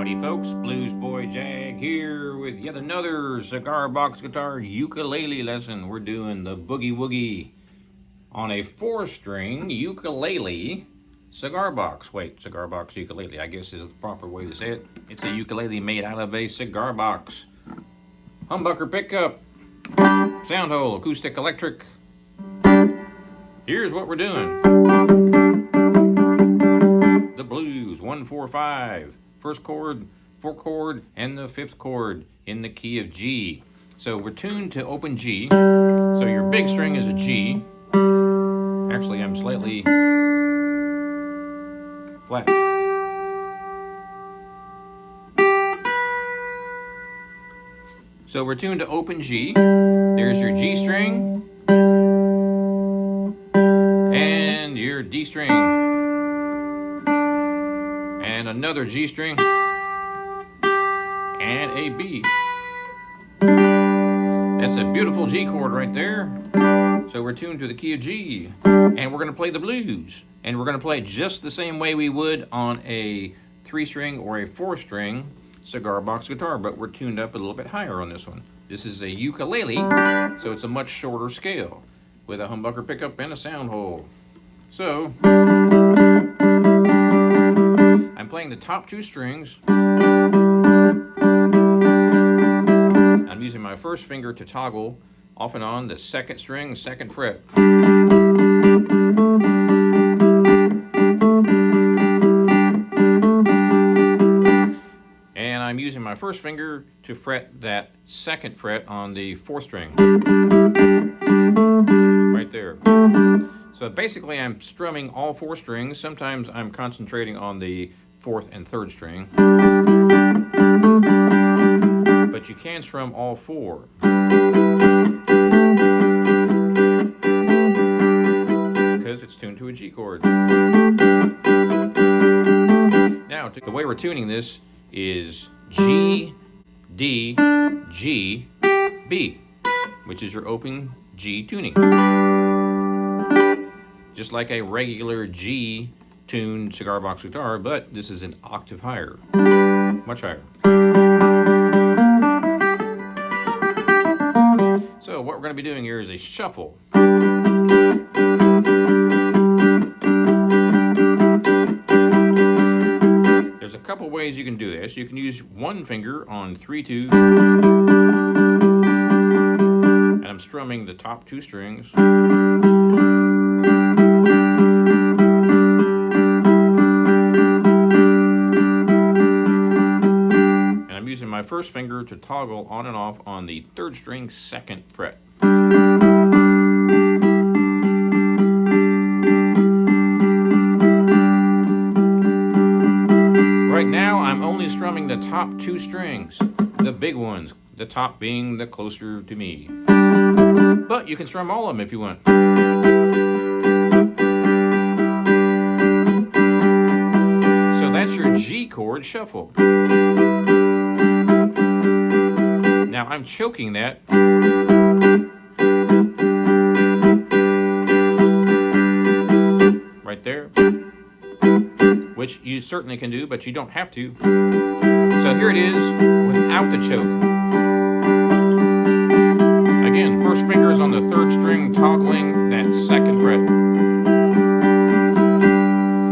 Howdy folks, Bluesboyjag here with yet another cigar box guitar ukulele lesson. We're doing the boogie woogie on a 4-string ukulele cigar box. Cigar box ukulele, I guess is the proper way to say it. It's a ukulele made out of a cigar box. Humbucker pickup, sound hole, acoustic electric. Here's what we're doing. The blues, 1-4-5. First chord, 4th chord, and the 5th chord in the key of G. So we're tuned to open G. So your big string is a G. Actually, I'm slightly flat. So we're tuned to open G. There's your G string and your D string and another G string and a B. That's a beautiful G chord right there. So we're tuned to the key of G, and we're going to play the blues, and we're going to play it just the same way we would on a 3-string or a 4-string cigar box guitar, but we're tuned up a little bit higher on this one. This is a ukulele, so it's a much shorter scale with a humbucker pickup and a sound hole. So I'm playing the top 2 strings. I'm using my first finger to toggle off and on the 2nd string, 2nd fret. And I'm using my first finger to fret that 2nd fret on the 4th string. Right there. So basically I'm strumming all 4 strings. Sometimes I'm concentrating on the 4th and 3rd string. But you can strum all 4. Because it's tuned to a G chord. Now, the way we're tuning this is G, D, G, B, which is your open G tuning. Just like a regular G tuned cigar box guitar, but this is an octave higher, much higher. So what we're going to be doing here is a shuffle. There's a couple ways you can do this. You can use one finger on 3-2, and I'm strumming the top 2 strings. Using my first finger to toggle on and off on the 3rd string, 2nd fret. Right now I'm only strumming the top 2 strings, the big ones, the top being the closer to me. But you can strum all of them if you want. So that's your G chord shuffle. Now I'm choking that right there, which you certainly can do, but you don't have to. So here it is without the choke. Again, first finger is on the 3rd string, toggling that 2nd fret.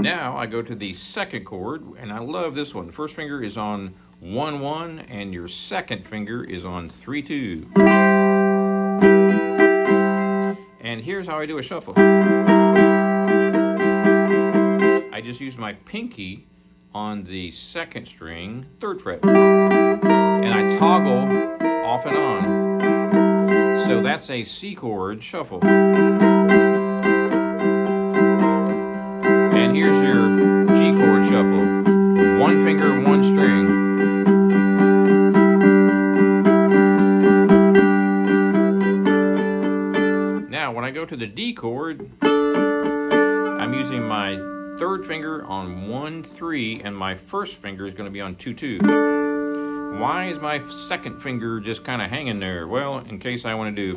Now I go to the 2nd chord, and I love this one. The first finger is on 1-1, and your 2nd finger is on 3-2. And here's how I do a shuffle. I just use my pinky on the 2nd string, 3rd fret, and I toggle off and on. So that's a C chord shuffle. And here's your G chord shuffle. 1 finger, 1 string. When I go to the D chord, I'm using my 3rd finger on 1-3, and my first finger is going to be on 2-2. Why is my 2nd finger just kind of hanging there? Well, in case I want to do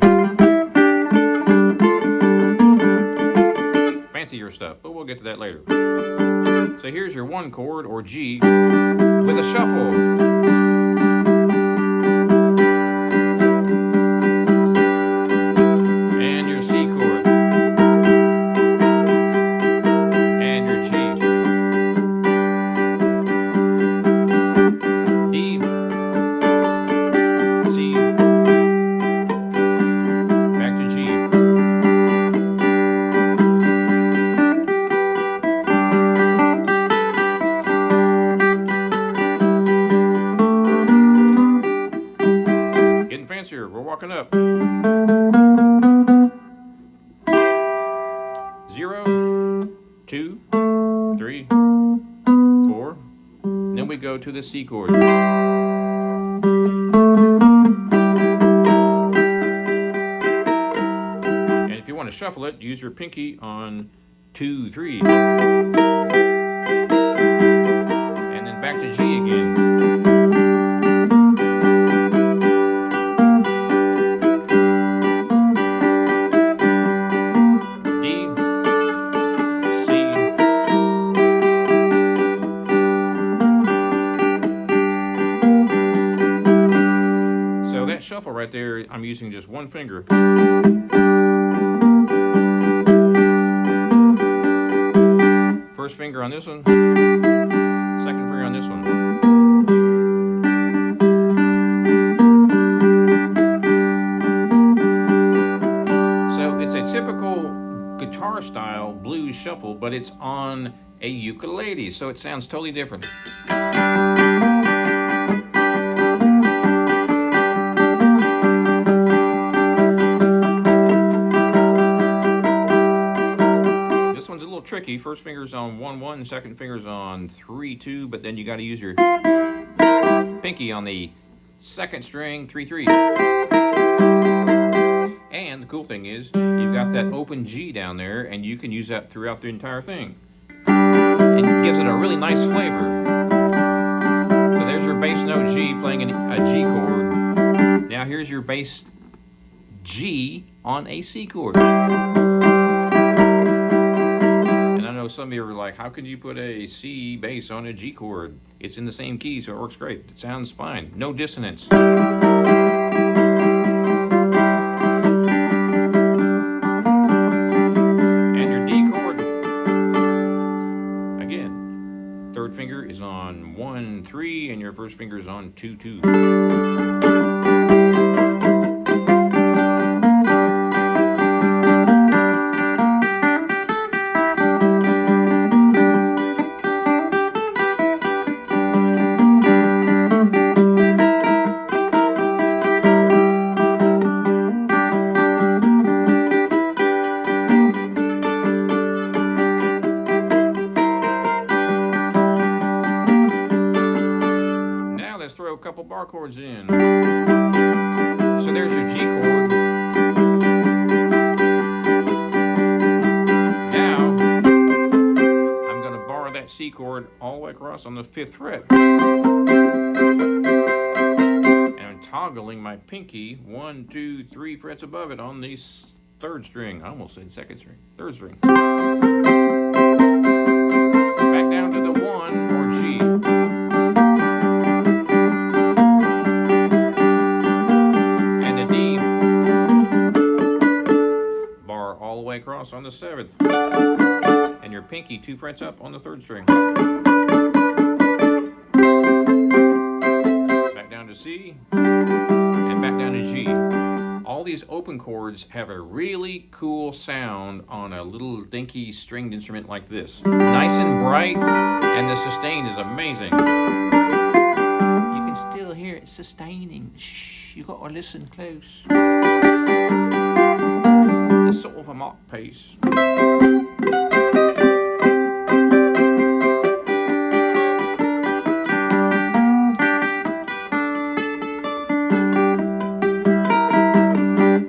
fancier stuff, but we'll get to that later. So here's your 1 chord, or G, with a shuffle. And your C chord. And your G. D. C. Back to G. Getting fancier. We're walking up. 0, 2, 3, 4. Then we go to the C chord. And if you want to shuffle it, use your pinky on 2, 3. And then back to G again. Shuffle right there, I'm using just one finger. First finger on this one, second finger on this one. So it's a typical guitar style blues shuffle, but it's on a ukulele, so it sounds totally different. Tricky. First finger's on 1, 1, second finger's on 3, 2, but then you got to use your pinky on the second string, 3, 3. And the cool thing is, you've got that open G down there, and you can use that throughout the entire thing. It gives it a really nice flavor. So there's your bass note G playing a G chord. Now here's your bass G on a C chord. Some of you are like, how can you put a C bass on a G chord? It's in the same key, so it works great. It sounds fine. No dissonance. And your D chord. Again, third finger is on 1, 3, and your first finger is on 2, 2. Throw a couple bar chords in. So there's your G chord. Now I'm going to bar that C chord all the way across on the 5th fret. And I'm toggling my pinky 1, 2, 3 frets above it on the 3rd string. I almost said 2nd string. 3rd string. Back down to the 1 or G. Across on the 7th, and your pinky 2 frets up on the 3rd string. Back down to C, and back down to G. All these open chords have a really cool sound on a little dinky stringed instrument like this. Nice and bright, and the sustain is amazing. You can still hear it sustaining. Shh, you got to listen close. It's sort of a mock pace.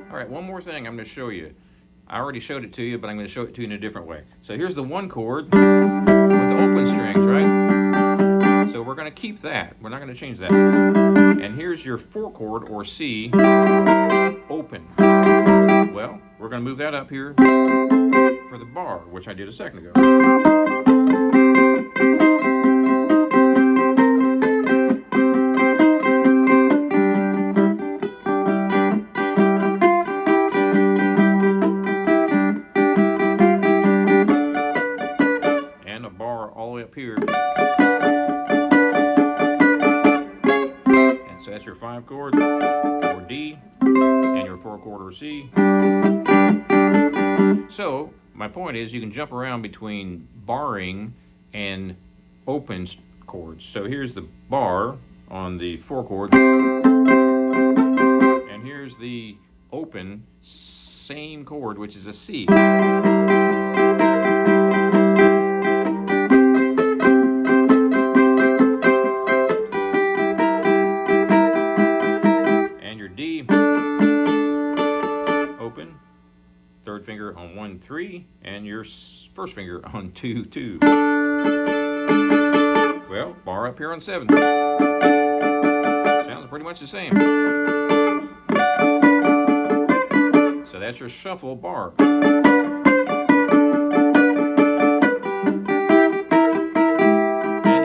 Alright, one more thing I'm going to show you. I already showed it to you, but I'm going to show it to you in a different way. So here's the 1 chord with the open strings, right? So we're going to keep that. We're not going to change that. And here's your 4 chord, or C, open. Well, we're going to move that up here for the bar, which I did a second ago. So that's your 5 chord, or D, and your 4 chord, or C. So my point is you can jump around between barring and open chords. So here's the bar on the 4 chord, and here's the open same chord, which is a C. And your D, open, third finger on 1, 3, and your first finger on 2, 2. Well, bar up here on 7. Sounds pretty much the same. So that's your shuffle bar. And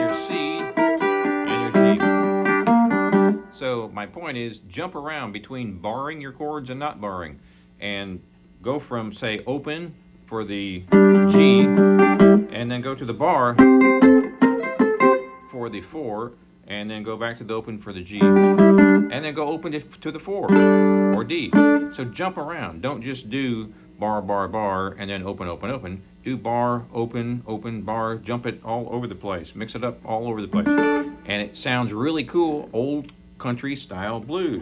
your C and your G. So my point is jump around between barring your chords and not barring. And go from, say, open for the G, and then go to the bar for the 4, and then go back to the open for the G, and then go open to the 4 or D. So jump around. Don't just do bar, bar, bar, and then open, open, open. Do bar, open, open, bar. Jump it all over the place. Mix it up all over the place. And it sounds really cool, old country style blues.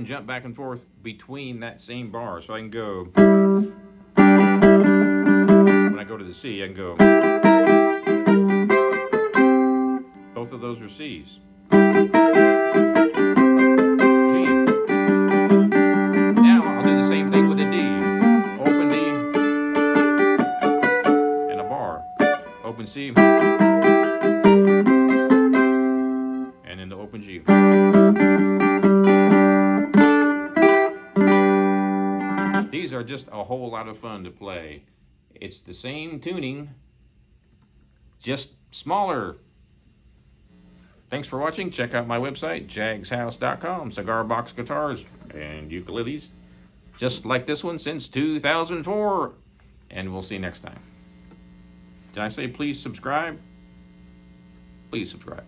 Jump back and forth between that same bar. So I can go, when I go to the C, I can go, both of those are C's. G. Now I'll do the same thing with a D. Open D, and a bar. Open C, and then the open G. These are just a whole lot of fun to play. It's the same tuning, just smaller. Thanks for watching. Check out my website, jagshouse.com. Cigar box guitars and ukuleles, just like this one since 2004. And we'll see you next time. Did I say please subscribe? Please subscribe.